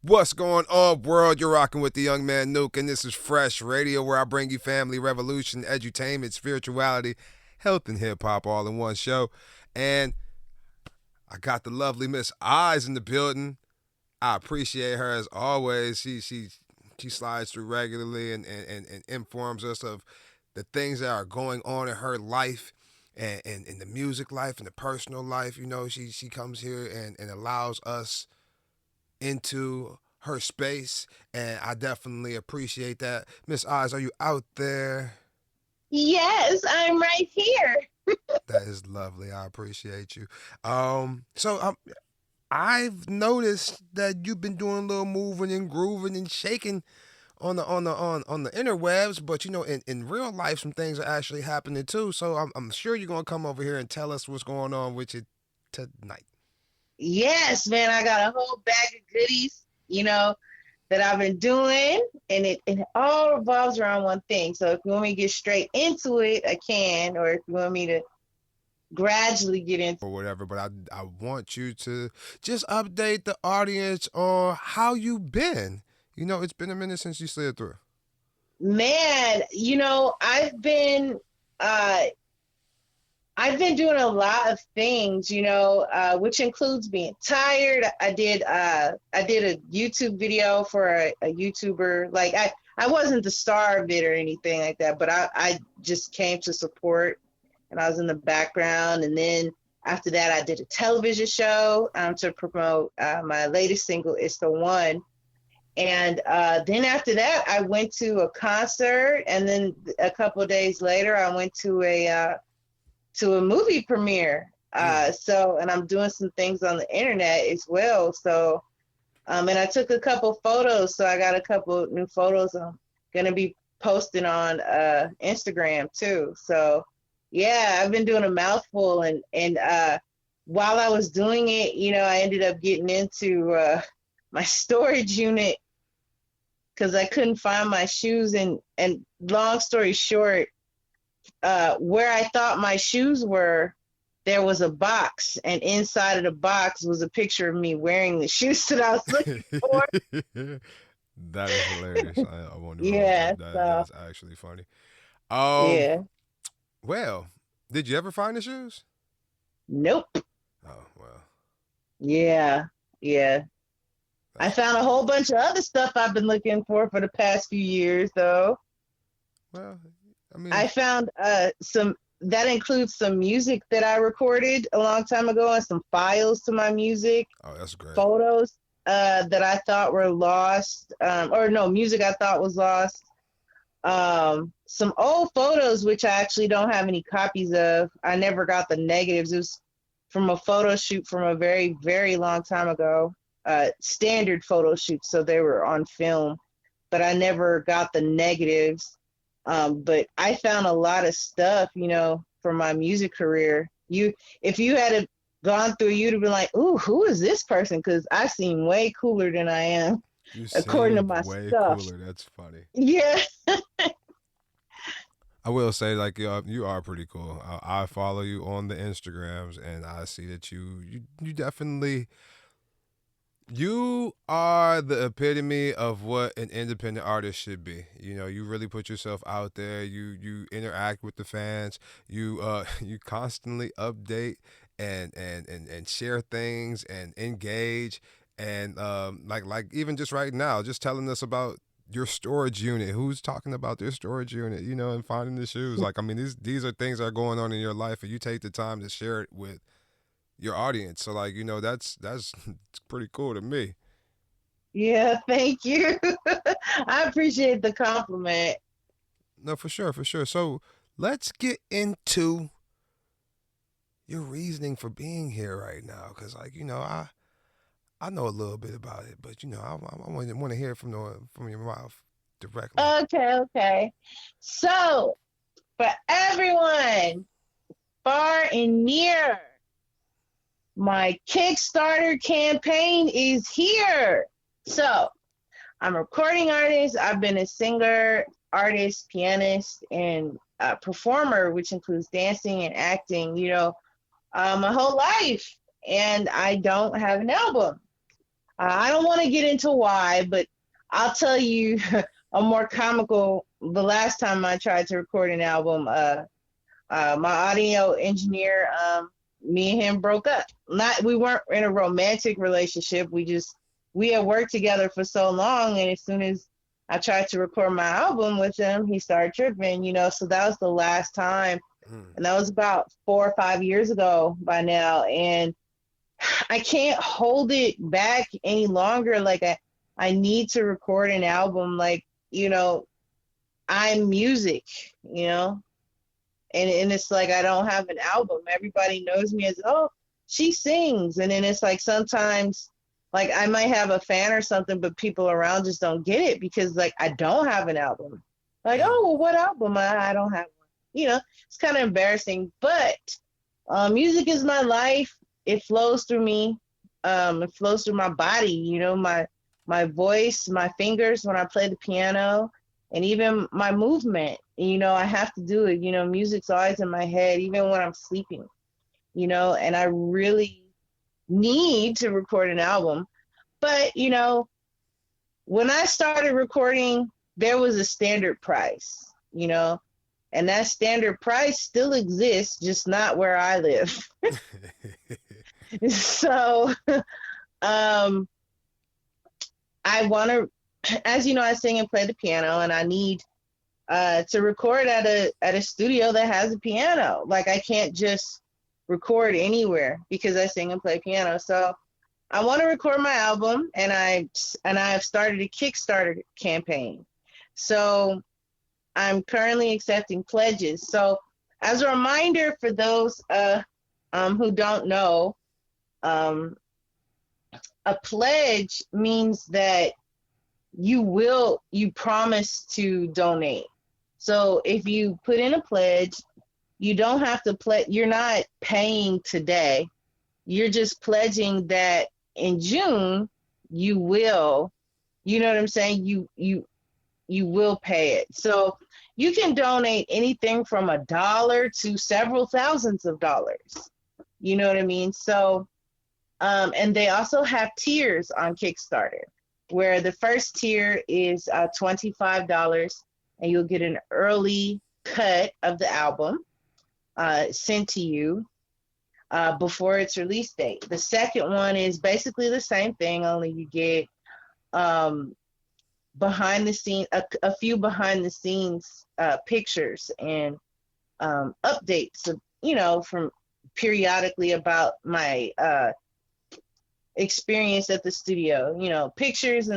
What's going on, world? You're rocking with the young man Nuke, and this is Fresh Radio, where I bring you family, revolution, edutainment, spirituality, health, and hip hop all in one show. And I got the lovely Miss Eyez in the building. I appreciate her as always. She slides through regularly and informs us of the things that are going on in her life and in the music life and the personal life. You know, she comes here and allows us into her space, and I definitely appreciate that. Miss Eyez, are you out there? Yes, I'm right here. That is lovely. I appreciate you. So I've noticed that you've been doing a little moving and grooving and shaking on the interwebs, but you know, in real life, some things are actually happening too. So I'm sure you're gonna come over here and tell us what's going on with you tonight. Yes, man, I got a whole bag of goodies, that I've been doing, and it all revolves around one thing. So if you want me to get straight into it, I can, or if you want me to gradually get into Or whatever, but I want you to just update the audience on how you been. You know, it's been a minute since you slid through. man, uh I've been doing a lot of things, which includes being tired. I did a YouTube video for a YouTuber. Like I wasn't the star of it or anything like that, but I just came to support, and I was in the background. And then after that, I did a television show to promote my latest single, It's the One. And then after that, I went to a concert, and then a couple of days later, I went to a movie premiere. And I'm doing some things on the internet as well. So, and I took a couple photos. So I got a couple new photos I'm gonna be posting on Instagram too. So, yeah, I've been doing a mouthful, and while I was doing it, I ended up getting into my storage unit because I couldn't find my shoes. And long story short, where I thought my shoes were, there was a box, and inside of the box was a picture of me wearing the shoes that I was looking for. That is hilarious. I wonder Yeah, so that's actually funny. Um, yeah, well, did you ever find the shoes? nope, Oh well, yeah, yeah. I that's found a whole bunch of other stuff I've been looking for the past few years, though. well. I mean, I found some that includes some music that I recorded a long time ago and some files to my music, oh, that's great. photos that I thought were lost, or no, music I thought was lost. Some old photos which I actually don't have any copies of. I never got the negatives. It was from a photo shoot from a very, very long time ago. Standard photo shoot, so they were on film, but I never got the negatives. But I found a lot of stuff, from my music career. If you had gone through, you'd have been like, "Ooh, who is this person?" Because I seem way cooler than I am, You according to seemed my way stuff. cooler. That's funny. Yeah. I will say, like, you are pretty cool. I follow you on the Instagrams, and I see that you definitely you are the epitome of what an independent artist should be. You know, you really put yourself out there. You interact with the fans. You you constantly update and share things and engage and like even just right now, just telling us about your storage unit. Who's talking about their storage unit? You know, and finding the shoes. Like, I mean, these are things that are going on in your life, and you take the time to share it with your audience. So like, you know, that's it's pretty cool to me. Yeah, thank you. I appreciate the compliment. No, for sure, for sure. So let's get into your reasoning for being here right now, because like, you know, I know a little bit about it, but you know, I want to hear it from your mouth directly. Okay, okay. So, for everyone far and near, my Kickstarter campaign is here. So, I'm a recording artist. I've been a singer, artist, pianist, and performer, which includes dancing and acting, my whole life. And I don't have an album. I don't want to get into why, but I'll tell you a more comical. The last time I tried to record an album, my audio engineer, me and him broke up. Not we weren't in a romantic relationship. We had worked together for so long, and as soon as I tried to record my album with him, he started tripping. So that was the last time, Mm. and that was about 4 or 5 years ago by now, and I can't hold it back any longer. Like I need to record an album. Like I'm music, you know, and it's like I don't have an album. Everybody knows me as, oh, she sings, and then it's like sometimes like I might have a fan or something, but people around just don't get it because like I don't have an album. Like, Mm. oh, well, what album? I don't have one. It's kind of embarrassing, but music is my life. It flows through me. It flows through my body. My voice, my fingers when I play the piano, and even my movement. I have to do it. Music's always in my head, even when I'm sleeping. And I really need to record an album. But when I started recording, there was a standard price. And that standard price still exists, just not where I live. So, um, I want to, as you know, I sing and play the piano, and I need to record at a studio that has a piano. Like I can't just record anywhere because I sing and play piano. So I want to record my album, and I have started a Kickstarter campaign. So I'm currently accepting pledges. So as a reminder for those who don't know, um, a pledge means that you promise to donate. So if you put in a pledge, you don't have to you're not paying today. You're just pledging that in June you will, you know what I'm saying? You will pay it. So you can donate anything from $1 to several thousands of dollars. You know what I mean? So and they also have tiers on Kickstarter, where the first tier is $25, and you'll get an early cut of the album sent to you before its release date. The second one is basically the same thing, only you get behind the scene, a few behind the scenes pictures and updates, from periodically about my experience at the studio, pictures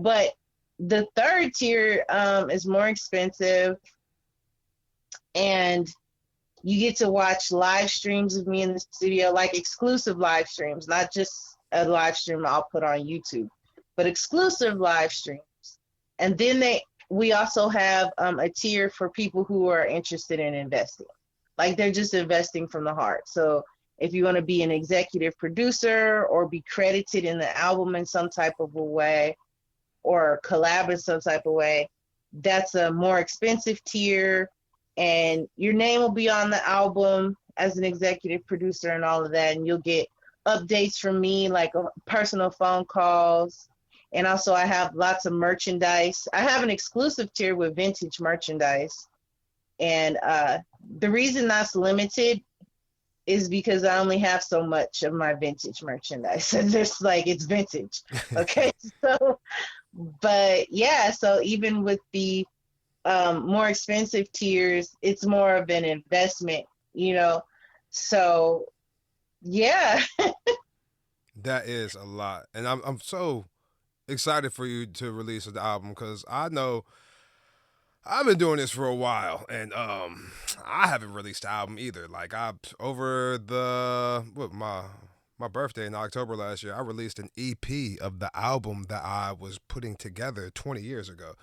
but the third tier is more expensive, and you get to watch live streams of me in the studio, like exclusive live streams, not just a live stream I'll put on YouTube, but exclusive live streams. And then we also have a tier for people who are interested in investing, like they're just investing from the heart. So if you want to be an executive producer or be credited in the album in some type of a way or collab in some type of way, that's a more expensive tier, and your name will be on the album as an executive producer and all of that, and you'll get updates from me, like personal phone calls. And also I have lots of merchandise. I have an exclusive tier with vintage merchandise, and the reason that's limited is because I only have so much of my vintage merchandise. And just like it's vintage. Okay. So, but yeah, so even with the more expensive tiers, it's more of an investment. So yeah. That is a lot, and I'm so excited for you to release the album because I know I've been doing this for a while, and I haven't released the album either. Like I over the my birthday in October last year, I released an EP of the album that I was putting together 20 years ago.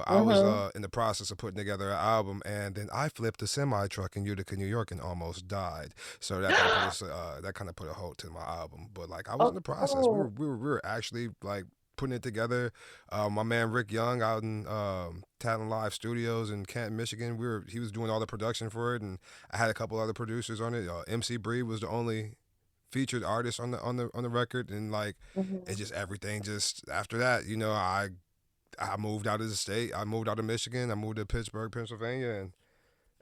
I was Mm-hmm. in the process of putting together an album, and then I flipped a semi truck in Utica, New York, and almost died. So that kind of put a halt to my album. But like I was in the process. We were Oh, we were actually like putting it together. My man Rick Young out in Talent Live Studios in Canton, Michigan. He was doing all the production for it, and I had a couple other producers on it. MC Bree was the only featured artist on the record, and like Mhm. it just everything just after that, you know, I moved out of the state. I moved out of Michigan. I moved to Pittsburgh, Pennsylvania,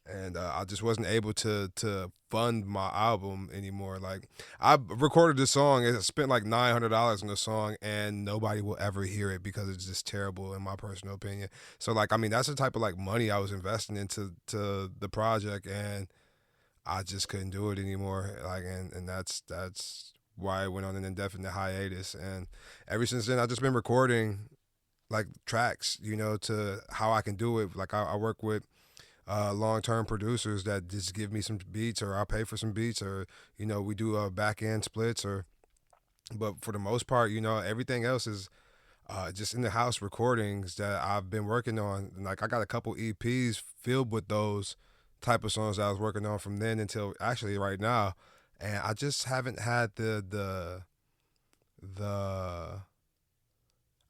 and I just wasn't able to fund my album anymore. Like I recorded the song, and I spent like $900 on the song, and nobody will ever hear it because it's just terrible in my personal opinion. So like, I mean, that's the type of like money I was investing into the project, and I just couldn't do it anymore. Like, and that's why I went on an indefinite hiatus. And ever since then, I've just been recording like tracks, you know, to how I can do it. Like I work with long-term producers that just give me some beats, or I'll pay for some beats, or you know, we do back end splits, or but for the most part, you know, everything else is just in the house recordings that I've been working on. And like I got a couple EPs filled with those type of songs that I was working on from then until actually right now, and I just haven't had the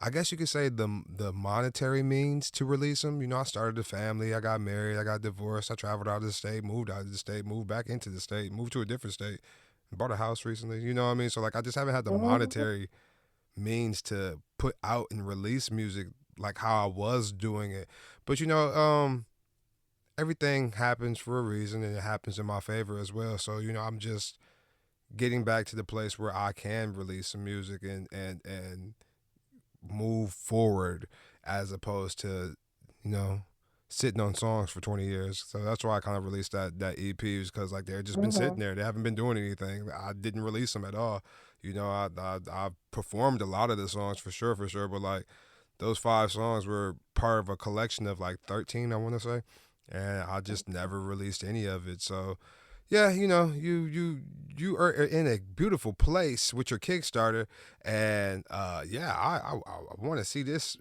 I guess you could say the monetary means to release them. You know, I started a family, I got married, I got divorced, I traveled out of the state, moved out of the state, moved back into the state, moved to a different state, bought a house recently. You know what I mean? So like, I just haven't had the Mhm. monetary means to put out and release music like how I was doing it. But you know, everything happens for a reason, and it happens in my favor as well. So you know, I'm just getting back to the place where I can release some music and move forward, as opposed to, you know, sitting on songs for 20 years. So that's why I kind of released that EP, because like they've just been sitting Mhm. there. They haven't been doing anything. I didn't release them at all. You know, I performed a lot of the songs for sure. But like those 5 songs were part of a collection of like 13, I want to say, and I just never released any of it. So yeah, you know, you are in a beautiful place with your Kickstarter, and yeah, I want to see this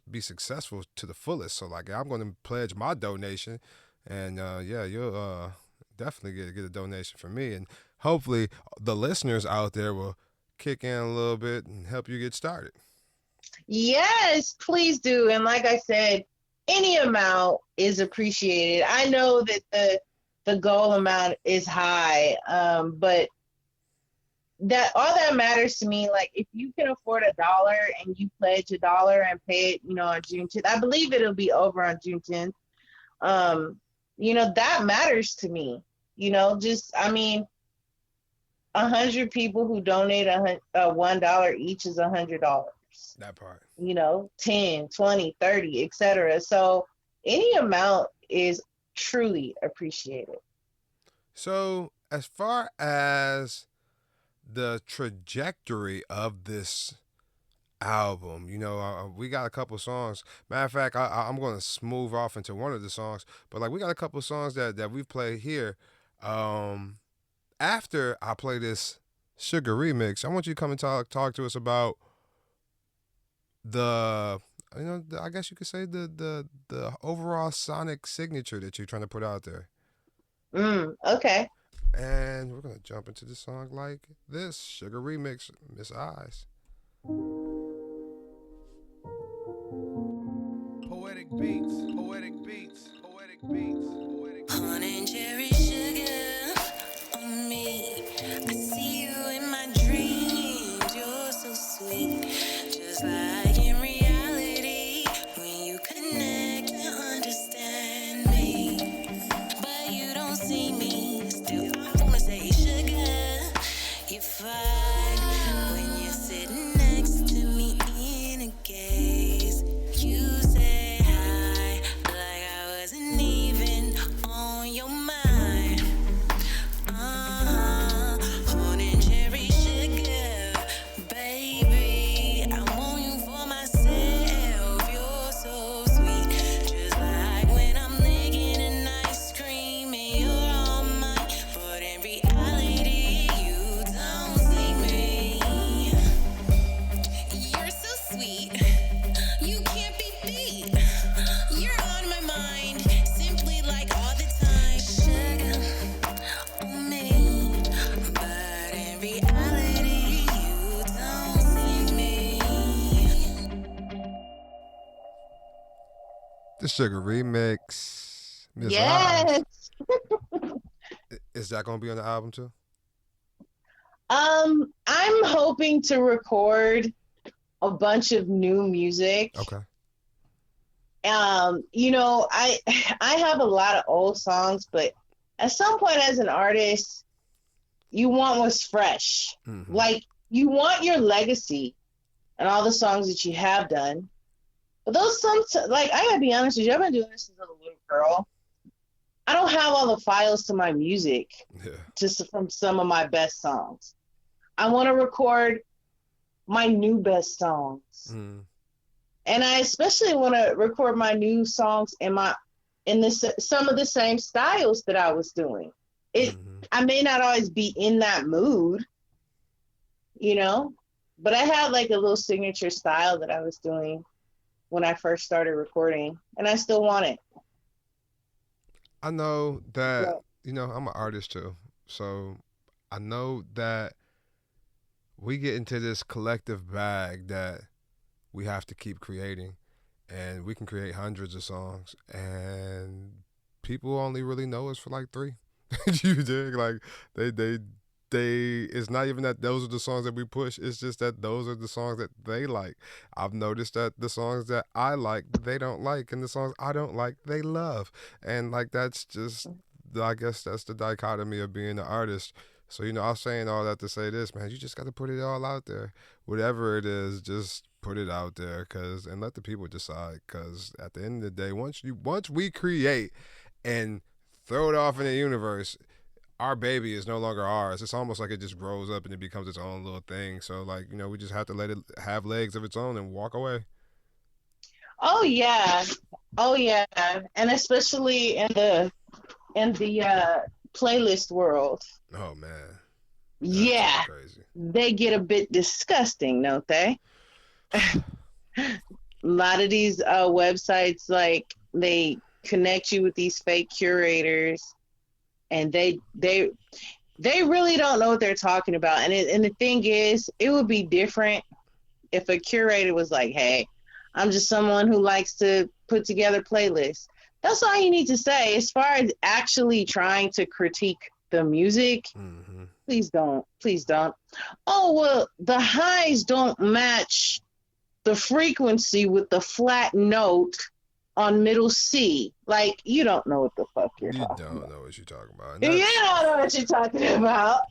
be successful to the fullest. So like, I'm going to pledge my donation, and yeah, you'll definitely get a donation from me, and hopefully the listeners out there will kick in a little bit and help you get started. Yes, please do. And like I said, any amount is appreciated. I know that the goal amount is high, but that all that matters to me, like if you can afford $1 and you pledge $1 and pay it, on June 10th, I believe it'll be over on June 10th. Um, that matters to me. Just I mean, 100 people who donate $1 each is $100. That part. 10, 20, 30, etc. So any amount is truly appreciated. So as far as the trajectory of this album, you know, we got a couple songs. Matter of fact, I'm going to smooth off into one of the songs, but like we got a couple songs that we've played here. Um, After I play this Sugar remix, I want you to come and talk to us about the, I guess you could say the overall sonic signature that you're trying to put out there. Okay. And we're gonna jump into the song like this: Sugar remix, Miss Eyez. Poetic beats, poetic beats, poetic beats, poetic beats. Honey and cherry sugar on me. I see you in my dreams. You're so sweet, just like in reality. When you connect and understand me, but you don't see me. Still, I wanna say sugar. You're fine when you're sitting next to me in a gaze. You say hi like I wasn't even on your mind. Honey and cherry sugar, baby. I want you for myself. You're so sweet, just like when I'm licking an ice cream and you're all mine. But in reality, you don't see me. You're so sweet, you can't be beat. You're on my mind, simply like all the time. Sugar on me, but in reality, you don't see me. The Sugar remix, Miss Eyez. Yes. Is that gonna be on the album too? I'm hoping to record a bunch of new music. Okay. You know, I have a lot of old songs, but at some point as an artist, you want what's fresh. Mm-hmm. Like, you want your legacy and all the songs that you have done. But those like, I gotta be honest with you, I've been doing this since I was a little girl. I don't have all the files to my music just from some of my best songs. I want to record my new best songs. Mm. And I especially want to record my new songs in some of the same styles that I was doing. I may not always be in that mood, you know, but I had like a little signature style that I was doing when I first started recording, and I still want it. I know that, you know, I'm an artist too. So I know that we get into this collective bag that we have to keep creating, and we can create hundreds of songs, and people only really know us for like 3. You dig? Like they it's not even that those are the songs that we push, it's just that those are the songs that they like. I've noticed that the songs that I like they don't like, and the songs I don't like they love. And like that's just, I guess that's the dichotomy of being an artist. So, you know, I was saying all that to say this, man, you just got to put it all out there. Whatever it is, just put it out there, and let the people decide, because at the end of the day, once we create and throw it off in the universe, our baby is no longer ours. It's almost like it just grows up and it becomes its own little thing. So, like, you know, we just have to let it have legs of its own and walk away. Oh yeah, and especially in the playlist world. Oh man. That's crazy. They get a bit disgusting, don't they? A lot of these websites, like, they connect you with these fake curators, and they really don't know what they're talking about. And the thing is, it would be different if a curator was like, "Hey, I'm just someone who likes to put together playlists." That's all you need to say. As far as actually trying to critique the music, please don't. Oh, well, the highs don't match the frequency with the flat note on middle C. Like, you don't know what the fuck you're talking about. You don't know what you're talking about. You don't know what you're talking about.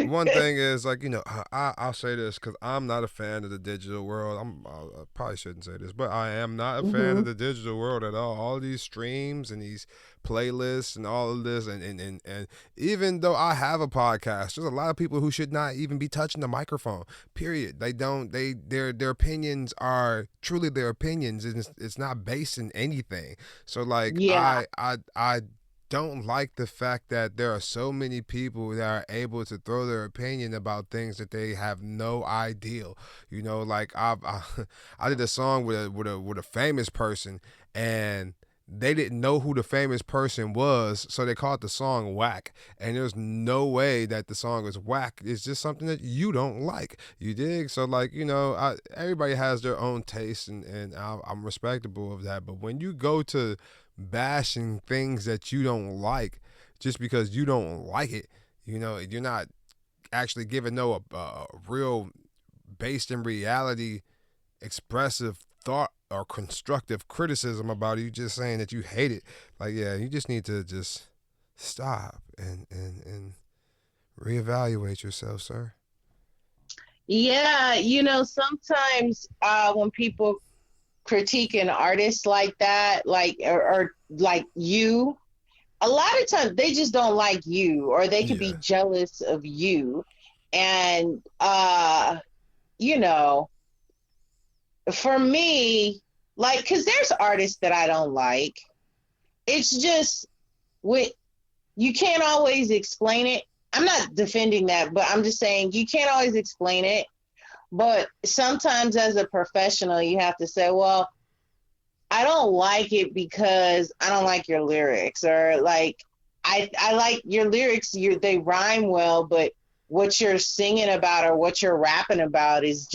One thing is, like, you know, I'll say this because I'm not a fan of the digital world. I probably shouldn't say this, but I am not a fan of the digital world at all. All these streams and these playlists and all of this, and even though I have a podcast, there's a lot of people who should not even be touching the microphone, period. Their opinions are truly their opinions, and it's not based in anything. So, like, I don't like the fact that there are so many people that are able to throw their opinion about things that they have no idea. You know, like I did a song with a famous person, and they didn't know who the famous person was, so they called the song whack. And there's no way that the song is whack. It's just something that you don't like. You dig? So, like, you know, everybody has their own taste, and I'm respectable of that. But when you go to bashing things that you don't like just because you don't like it, you know, you're not actually giving a real based in reality expressive thought or constructive criticism about it. You just saying that you hate it. Like, yeah, you just need to just stop and reevaluate yourself, sir. Yeah, you know, sometimes when people critique an artist like that, like, or like you, a lot of times they just don't like you, or they could be jealous of you. And you know, for me, like, because there's artists that I don't like. It's just, you can't always explain it. I'm not defending that, but I'm just saying you can't always explain it. But sometimes as a professional, you have to say, well, I don't like it because I don't like your lyrics, or like, I like your lyrics, they rhyme well, but what you're singing about or what you're rapping about is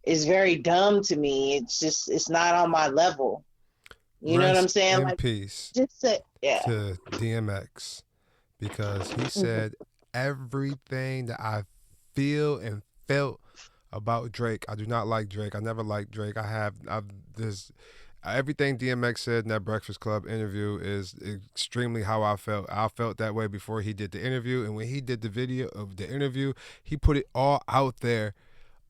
very dumb to me. It's not on my level. You know what I'm saying? Like, peace just say, to DMX, because he said everything that I feel and felt about Drake. I do not like Drake. I never liked Drake. I've this everything DMX said in that Breakfast Club interview is extremely how I felt. I felt that way before he did the interview, and when he did the video of the interview, he put it all out there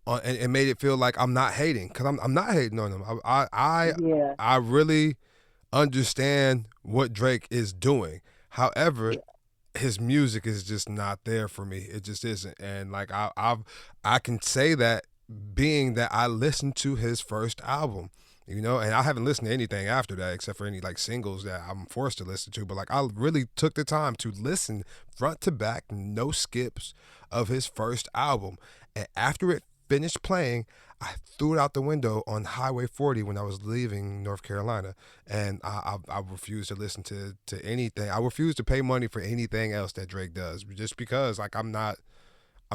and made it feel like I'm not hating, because I'm not hating on him. I really understand what Drake is doing. However, his music is just not there for me. It just isn't. And like I can say that being that I listened to his first album, you know, and I haven't listened to anything after that except for any like singles that I'm forced to listen to. But like I really took the time to listen front to back, no skips, of his first album. And after it finished playing, I threw it out the window on Highway 40 when I was leaving North Carolina, and I refused to listen to anything. I refuse to pay money for anything else that Drake does, just because like I'm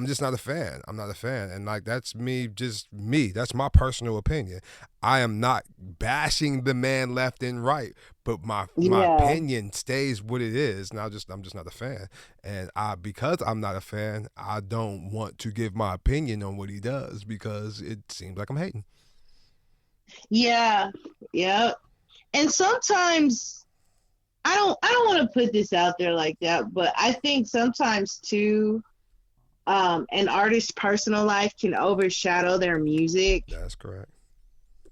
just not a fan. I'm not a fan, and like that's me. That's my personal opinion. I am not bashing the man left and right, but my opinion stays what it is, and I'm just not a fan. And because I'm not a fan, I don't want to give my opinion on what he does because it seems like I'm hating. Yeah. And sometimes I don't want to put this out there like that, but I think sometimes too, an artist's personal life can overshadow their music. That's correct.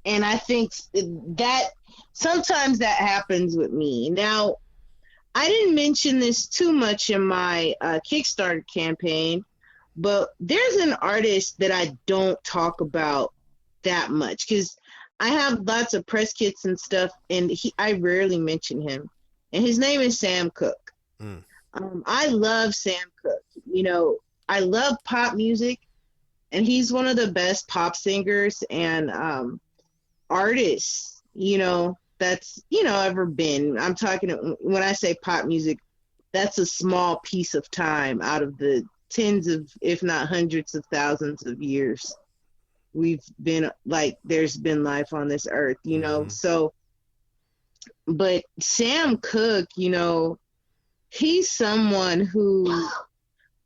And I think that sometimes that happens with me. Now, I didn't mention this too much in my Kickstarter campaign, but there's an artist that I don't talk about that much because I have lots of press kits and stuff, and I rarely mention him. And his name is Sam Cooke. I love Sam Cooke. You know, I love pop music, and he's one of the best pop singers and artists, you know, that's, you know, ever been. I'm talking, when I say pop music, that's a small piece of time out of the tens of, if not hundreds of thousands of years we've been, like, there's been life on this earth, you know. So, but Sam Cooke, you know, he's someone who,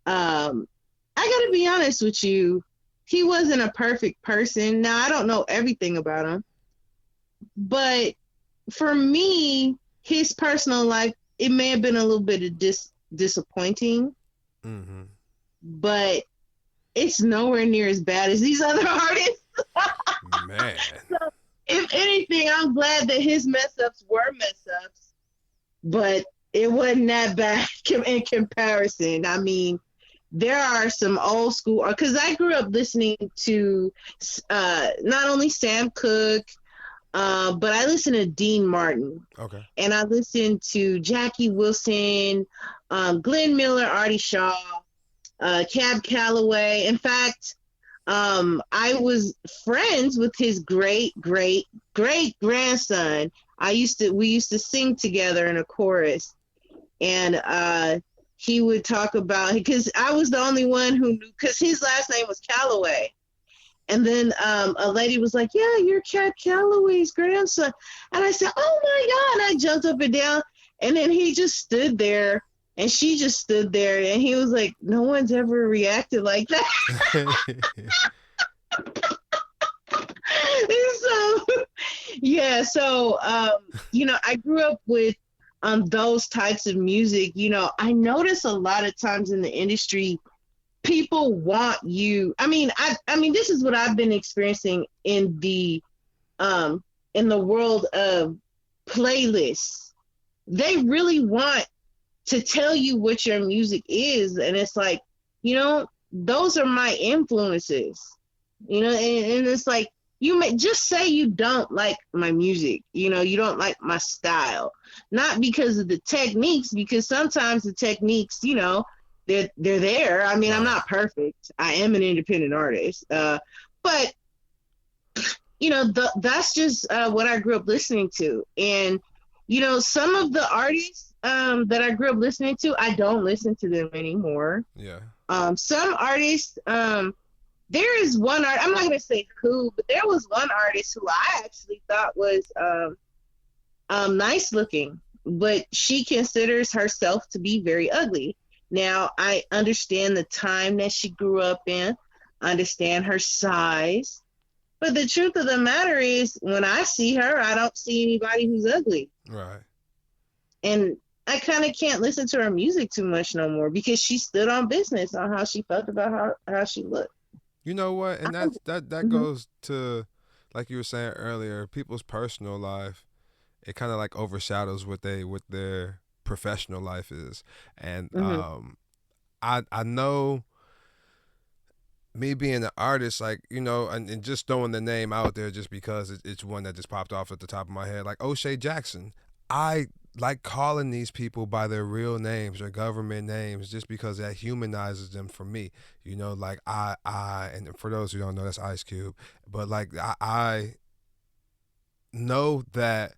I gotta be honest with you, he wasn't a perfect person. Now, I don't know everything about him, but for me, his personal life, it may have been a little bit of disappointing, but it's nowhere near as bad as these other artists. Man. So, if anything, I'm glad that his mess-ups were mess-ups, but it wasn't that bad in comparison. I mean, there are some old school, because I grew up listening to not only Sam Cooke, but I listened to Dean Martin. Okay. And I listened to Jackie Wilson, Glenn Miller, Artie Shaw, Cab Calloway. In fact, I was friends with his great grandson. We used to sing together in a chorus, and he would talk about, because I was the only one who knew, because his last name was Calloway. And then a lady was like, yeah, you're Cab Calloway's grandson. And I said, oh my God. And I jumped up and down. And then he just stood there, and she just stood there. And he was like, no one's ever reacted like that. So, you know, I grew up with those types of music. You know, I notice a lot of times in the industry, people want you. I mean, this is what I've been experiencing in the world of playlists. They really want to tell you what your music is, and it's like, you know, those are my influences, you know, and it's like, you may just say you don't like my music, you know, you don't like my style, not because of the techniques, because sometimes the techniques, you know, they're there. I mean, I'm not perfect. I am an independent artist. But, you know, that's just what I grew up listening to. And, you know, some of the artists that I grew up listening to, I don't listen to them anymore. Yeah. Some artists, there is one I'm not going to say who, but there was one artist who I actually thought was nice looking, but she considers herself to be very ugly. Now, I understand the time that she grew up in, I understand her size. But the truth of the matter is, when I see her, I don't see anybody who's ugly. Right. And I kind of can't listen to her music too much no more because she stood on business on how she felt about how she looked. You know what? And that Mhm. goes to, like you were saying earlier, people's personal life. It kind of like overshadows what their professional life is. And Mhm. I know, me being an artist, like, and just throwing the name out there just because it's one that just popped off at the top of my head, like O'Shea Jackson. I like calling these people by their real names or government names just because that humanizes them for me. Like and for those who don't know, that's Ice Cube. But like I know that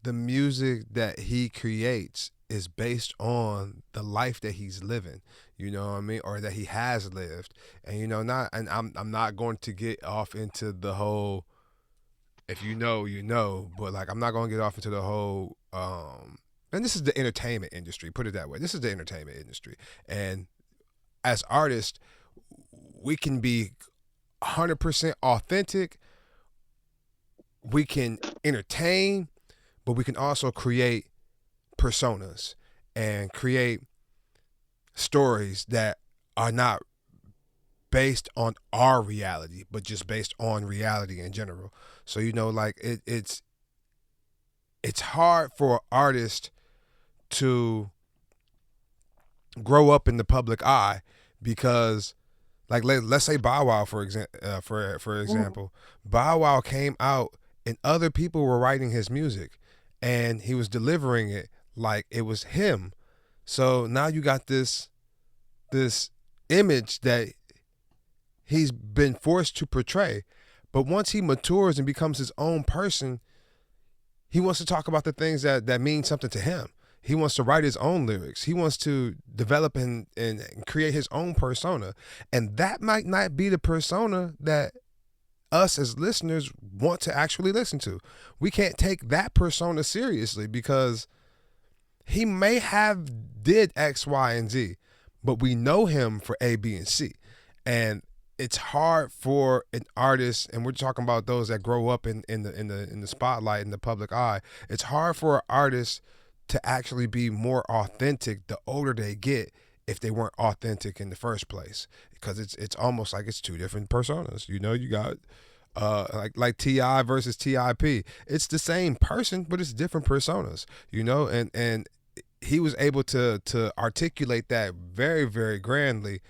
the music that he creates is based on the life that he's living, you know what I mean, or that he has lived. And I'm not going to get off into the whole, if you know, but like I'm not going to get off into the whole and this is the entertainment industry, put it that way. This is the entertainment industry. And as artists, we can be 100% authentic. We can entertain, but we can also create personas and create stories that are not based on our reality, but just based on reality in general. So like it's hard for an artist to grow up in the public eye because, like, let's say Bow Wow for example, Bow Wow came out and other people were writing his music, and he was delivering it like it was him. So now you got this image that he's been forced to portray. But once he matures and becomes his own person, he wants to talk about the things that mean something to him. He wants to write his own lyrics. He wants to develop and create his own persona. And that might not be the persona that us as listeners want to actually listen to. We can't take that persona seriously because he may have did X, Y, and Z, but we know him for A, B, and C. And it's hard for an artist, and we're talking about those that grow up in the spotlight, in the public eye. It's hard for an artist to actually be more authentic the older they get if they weren't authentic in the first place, because it's almost like it's two different personas. You got like T.I. versus T.I.P. It's the same person, but it's different personas. And he was able to articulate that very, very grandly,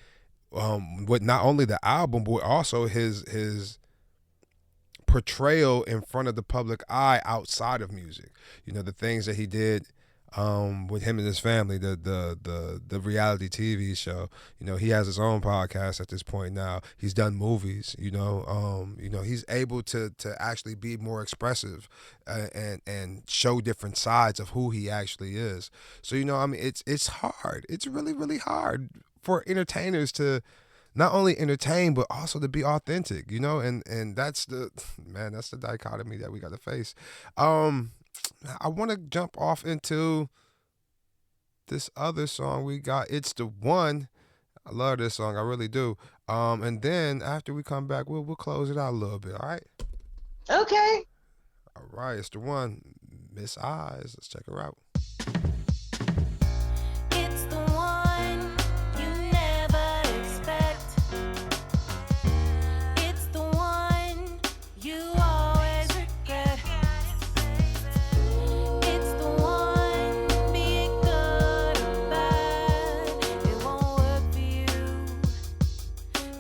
with not only the album but also his portrayal in front of the public eye outside of music. The things that he did with him and his family, the reality TV show. He has his own podcast at this point now. He's done movies. He's able to actually be more expressive and show different sides of who he actually is. So it's hard. It's really, really hard for entertainers to not only entertain but also to be authentic. And that's the dichotomy that we got to face. I want to jump off into this other song we got. It's the One. I love this song. I really do. And then after we come back, we'll close it out a little bit. All right. Okay. All right. It's the One. Miss Eyez. Let's check her out. It's the one you never expect. It's the one you always regret. It's the one, be it good or bad, it won't work for you,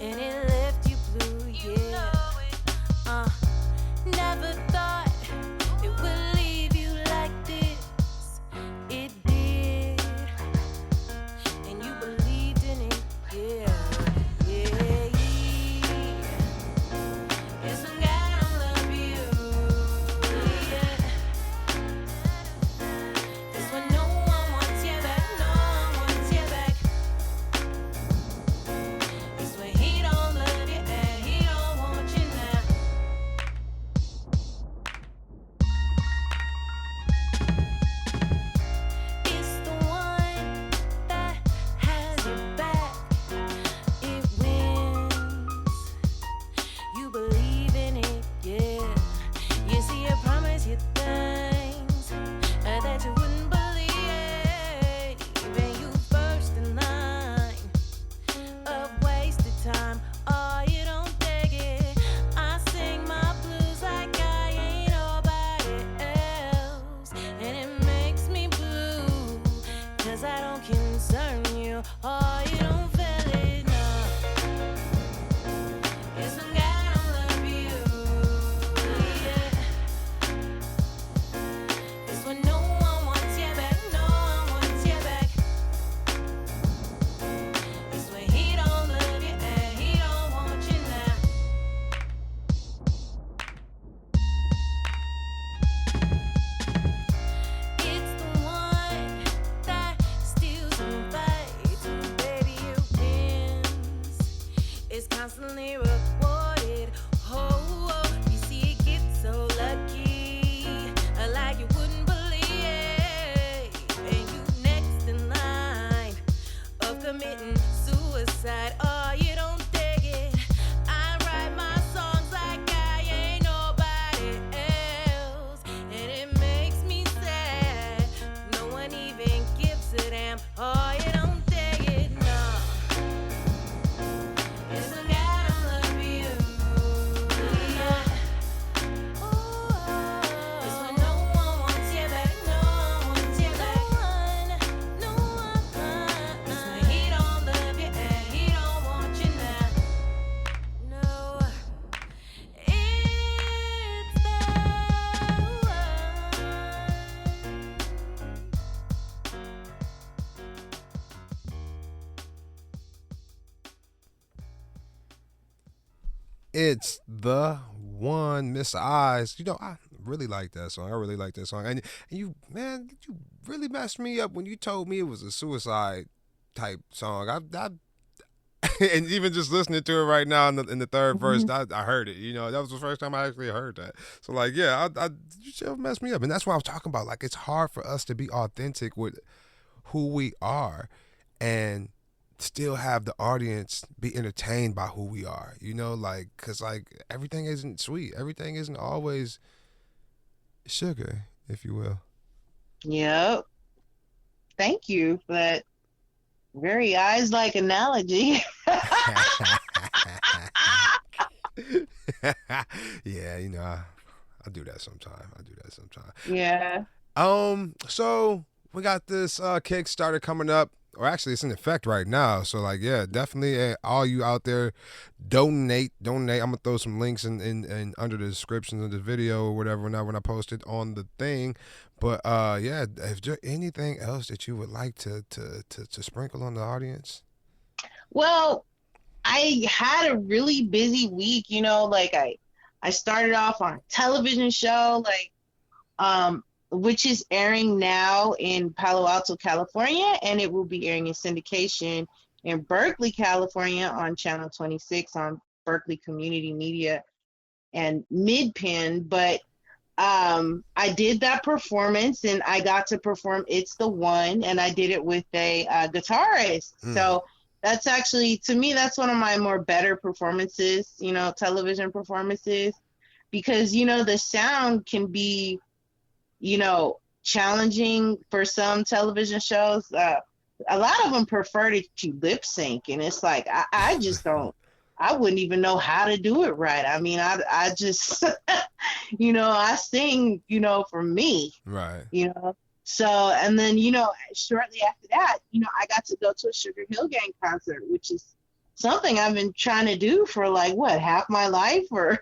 and it left you blue, yeah. Never thought it would leave you like this. It's the one, Miss Eyes. You know, I really like that song. I really like that song. And you, man, you really messed me up when you told me it was a suicide type song. And even just listening to it right now in the third verse, I heard it. You know, that was the first time I actually heard that. So like, yeah, you just messed me up, and that's what I was talking about. Like, it's hard for us to be authentic with who we are, and still have the audience be entertained by who we are. You know, like, cause like everything isn't sweet. Everything isn't always sugar, if you will. Yep. Thank you for that very eyes-like analogy. Yeah, you know, I do that sometime. Yeah. So we got this Kickstarter coming up, or actually it's in effect right now. So like, yeah, definitely all you out there, donate. I'm gonna throw some links in under the description of the video or whatever when I post it on the thing. But yeah, if there anything else that you would like to sprinkle on the audience? Well, I had a really busy week, you know, like I started off on a television show, like which is airing now in Palo Alto, California, and it will be airing in syndication in Berkeley, California on Channel 26 on Berkeley Community Media and Midpen. But I did that performance, and I got to perform It's the One, and I did it with a guitarist. So that's actually, to me, that's one of my more better performances, you know, television performances, because, you know, the sound can be, you know, challenging for some television shows. A lot of them prefer that you lip sync, and it's like, I just don't, I wouldn't even know how to do it right. I mean, I just, you know, I sing, you know, for me. Right. You know? So, and then, you know, shortly after that, you know, I got to go to a Sugar Hill Gang concert, which is something I've been trying to do for like, what, half my life or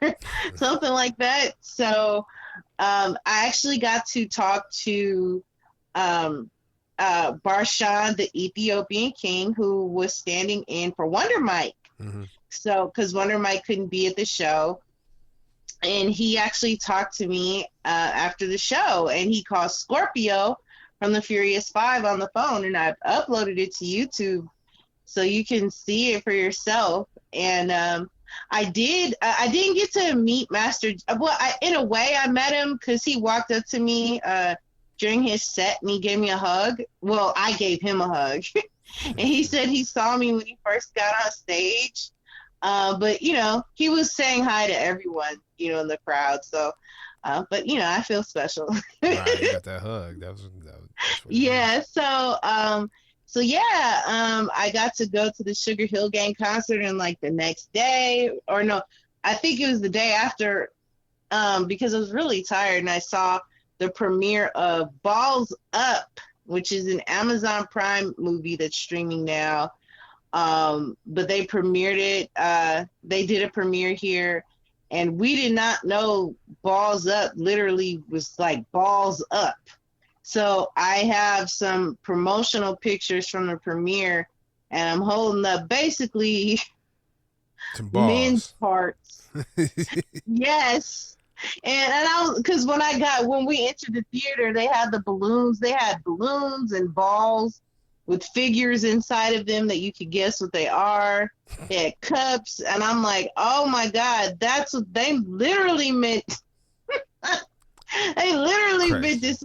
something like that. So I actually got to talk to Barshan, the Ethiopian king, who was standing in for Wonder Mike. So, because Wonder Mike couldn't be at the show. And he actually talked to me after the show, and he called Scorpio from the Furious Five on the phone, and I've uploaded it to YouTube so you can see it for yourself. And I didn't get to meet Master. Well, in a way, I met him because he walked up to me during his set, and he gave me a hug. Well, I gave him a hug. And he said he saw me when he first got on stage. But, you know, he was saying hi to everyone, you know, in the crowd. So, but, you know, I feel special. Right, you got that hug. That's yeah. So yeah, I got to go to the Sugar Hill Gang concert, and like the next day, or no, I think it was the day after, because I was really tired, and I saw the premiere of Balls Up, which is an Amazon Prime movie that's streaming now. But they premiered it. They did a premiere here, and we did not know Balls Up literally was like balls up. So I have some promotional pictures from the premiere, and I'm holding up basically some balls. Men's parts. Yes. And because when we entered the theater, they had the balloons. They had balloons and balls with figures inside of them that you could guess what they are. They had cups, and I'm like, oh my God, that's what they literally meant. They literally meant this.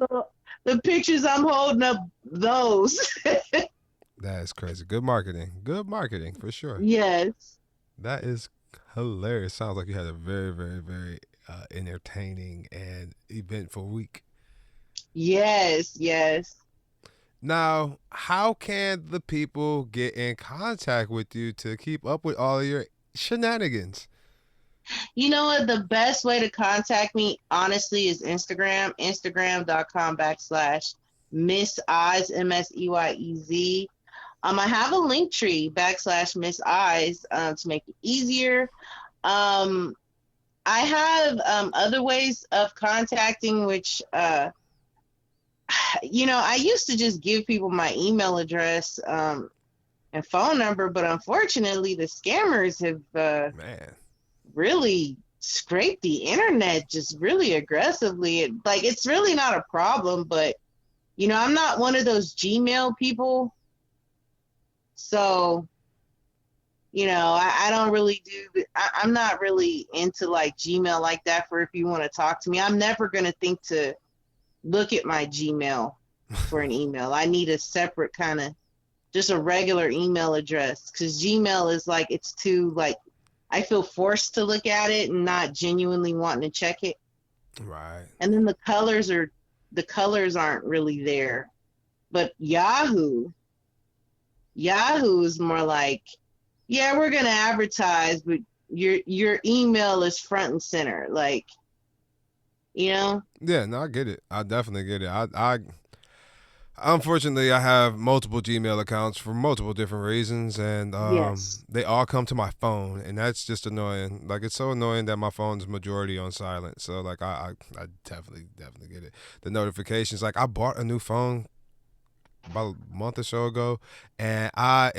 The pictures I'm holding up, those. That is crazy. Good marketing for sure. Yes. That is hilarious. Sounds like you had a very, very, very entertaining and eventful week. Yes. Now, how can the people get in contact with you to keep up with all of your shenanigans? You know what? The best way to contact me, honestly, is Instagram. Instagram.com/Miss Eyez, MSEYEZ. I have a link tree /Miss Eyez to make it easier. I have other ways of contacting, which you know, I used to just give people my email address and phone number, but unfortunately the scammers have really scrape the internet just really aggressively. Like, it's really not a problem, but you know, I'm not one of those Gmail people. So, you know, I don't really I'm not really into like Gmail like that for if you want to talk to me. I'm never going to think to look at my Gmail for an email. I need a separate kind of, just a regular email address, because Gmail is like, it's too like, I feel forced to look at it and not genuinely wanting to check it. Right. And then the colors aren't really there. But Yahoo is more like, yeah, we're going to advertise, but your email is front and center. Like, you know? Yeah, no, I get it. I definitely get it. I unfortunately, I have multiple Gmail accounts for multiple different reasons, and Yes. they all come to my phone, and that's just annoying. Like, it's so annoying that my phone's majority on silent. So, like, I definitely get it. The notifications, like, I bought a new phone about a month or so ago, and I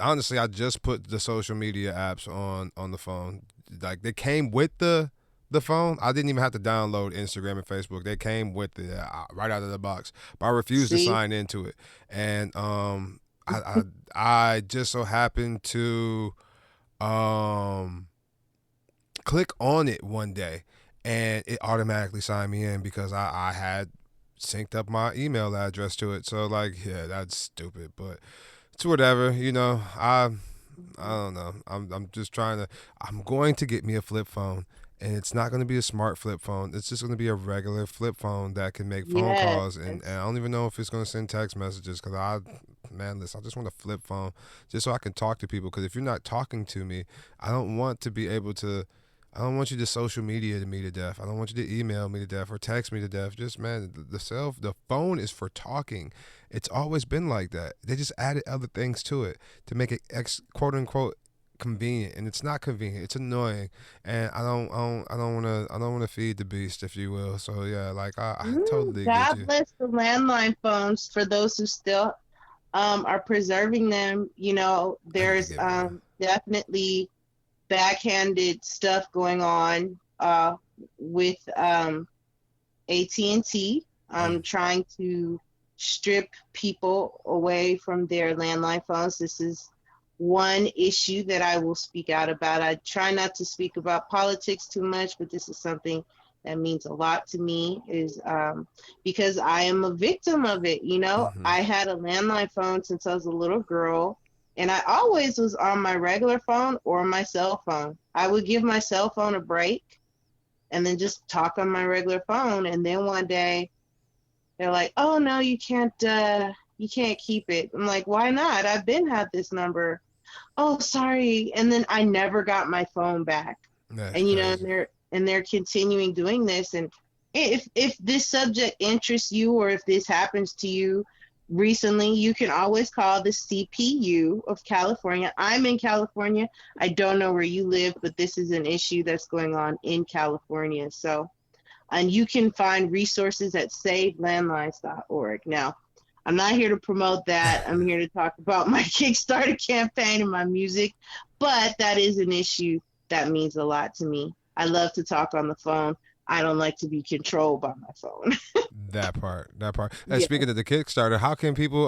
honestly, I just put the social media apps on the phone. Like, they came with the phone. I didn't even have to download Instagram and Facebook. They came with it right out of the box. But I refused to See? sign into it, and I just so happened to click on it one day, and it automatically signed me in because I had synced up my email address to it. So, like, yeah, that's stupid, but it's whatever. You know, I don't know. I'm just trying to. I'm going to get me a flip phone, and it's not going to be a smart flip phone. It's just going to be a regular flip phone that can make phone Yes. calls, and I don't even know if it's going to send text messages, because listen, I just want a flip phone just so I can talk to people, because if you're not talking to me, I don't want to be able to. I don't want you to social media me to death. I don't want you to email me to death or text me to death. Just, man, the phone is for talking. It's always been like that. They just added other things to it to make it quote unquote convenient, and it's not convenient. It's annoying, and I don't want to feed the beast, if you will. So yeah, like I totally get God you. bless the landline phones for those who still are preserving them. You know, there's definitely backhanded stuff going on with AT&T trying to strip people away from their landline phones. This is one issue that I will speak out about. I try not to speak about politics too much, but this is something that means a lot to me, is because I am a victim of it. You know, I had a landline phone since I was a little girl, and I always was on my regular phone or my cell phone. I would give my cell phone a break and then just talk on my regular phone. And then one day they're like, oh no, you can't keep it. I'm like, why not? I've been had this number. Oh, sorry. And then I never got my phone back. That's and you crazy. know, they're continuing doing this. And if this subject interests you, or if this happens to you recently, you can always call the CPU of California. I'm in California. I don't know where you live, but this is an issue that's going on in California. So, and you can find resources at savelandlines.org. Now, I'm not here to promote that. I'm here to talk about my Kickstarter campaign and my music, but that is an issue that means a lot to me. I love to talk on the phone. I don't like to be controlled by my phone. That part. And Yeah. speaking of the Kickstarter, how can people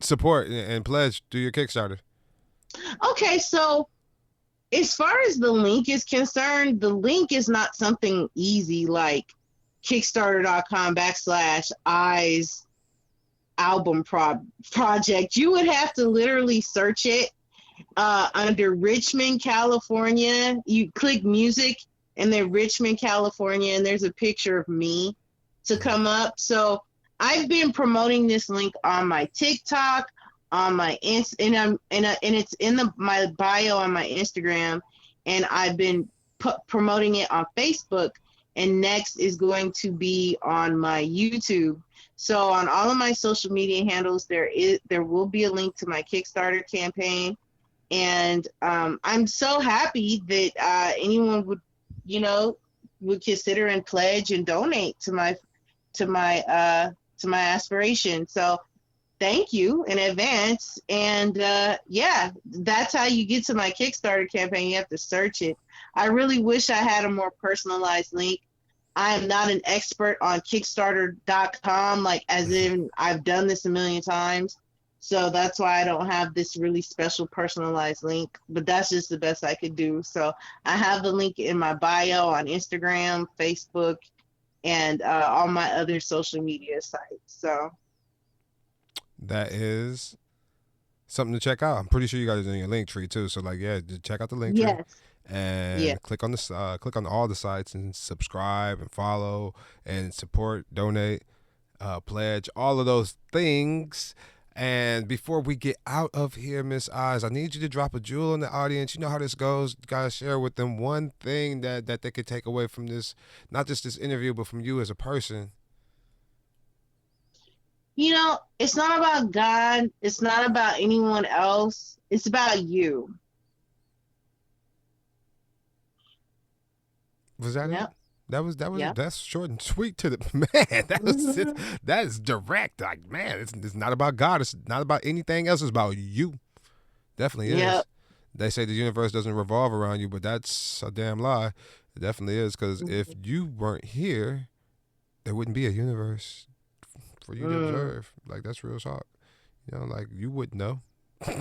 support and pledge through your Kickstarter? Okay, so as far as the link is concerned, the link is not something easy like Kickstarter.com/Eyez album project. You would have to literally search it under Richmond, California. You click music and then Richmond, California, and there's a picture of me to come up. So I've been promoting this link on my TikTok, on my and it's in my bio on my Instagram, and I've been promoting it on Facebook, and next is going to be on my YouTube. So on all of my social media handles, there will be a link to my Kickstarter campaign, and I'm so happy that anyone would consider and pledge and donate to my aspiration. So thank you in advance. And yeah, that's how you get to my Kickstarter campaign. You have to search it. I really wish I had a more personalized link. I am not an expert on Kickstarter.com, like as in I've done this a million times. So that's why I don't have this really special personalized link, but that's just the best I could do. So I have the link in my bio on Instagram, Facebook, and all my other social media sites. So that is something to check out. I'm pretty sure you guys are in your link tree too. So like, yeah, just check out the link tree. yes, And click on the click on all the sites and subscribe and follow and support, donate, pledge, all of those things. And before we get out of here, Miss Eyez, I need you to drop a jewel in the audience. You know how this goes. You gotta share with them one thing that they could take away from this, not just this interview, but from you as a person. you know, it's not about God. It's not about anyone else. It's about you. Was that it? Yep. That was Yep. that's short and sweet to the man. That was it. That is direct. Like, man, it's not about God. It's not about anything else. It's about you. Definitely is. Yep. They say the universe doesn't revolve around you, but that's a damn lie. It definitely is, because if you weren't here, there wouldn't be a universe for you to observe. Like, that's real talk. You know, like, you wouldn't know. So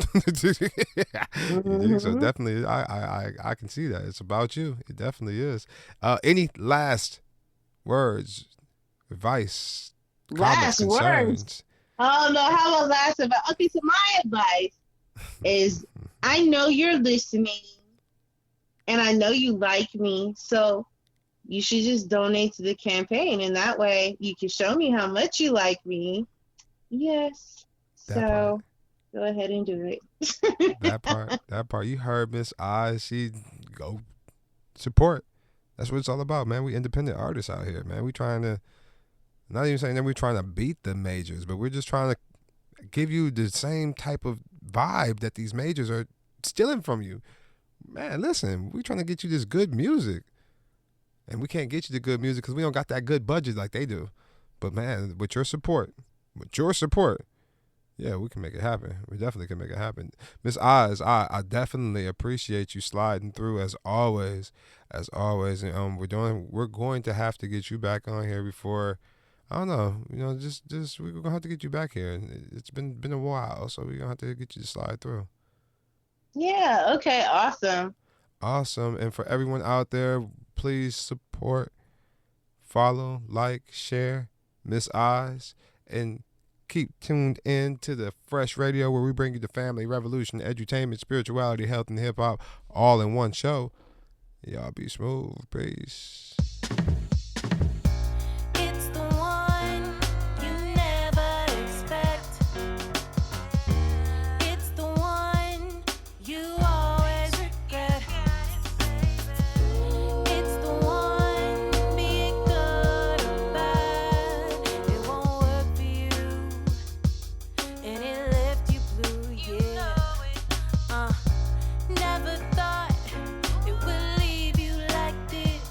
definitely, I can see that. It's about you. It definitely is. Any last words, advice, comments, Last words. concerns? Oh no, how about last advice? Okay, so my advice is I know you're listening and I know you like me, so you should just donate to the campaign, and that way you can show me how much you like me. Yes. That So part. go ahead and do it. That part. You heard Miss Eyez. She go support. That's what it's all about, man. We independent artists out here, man. We trying to, not even saying that we're trying to beat the majors, but we're just trying to give you the same type of vibe that these majors are stealing from you. Man, listen, we're trying to get you this good music. And we can't get you the good music because we don't got that good budget like they do. But man, with your support, yeah, we can make it happen. We definitely can make it happen. Miss Eyez, I definitely appreciate you sliding through as always. And we're going to have to get you back on here before, I don't know, just we're gonna have to get you back here. And it's been a while, so we're gonna have to get you to slide through. Yeah, okay, awesome. Awesome. And for everyone out there, please support, follow, like, share Miss Eyez, and keep tuned in to the Fresh Radio, where we bring you the family revolution, edutainment, spirituality, health, and hip hop all in one show. Y'all be smooth. Peace. It's the one you never expect. It's the one you always regret. It's the one, be it good or bad, it won't work for you, and it left you blue, yeah. Never thought it would leave you like this.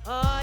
Oh,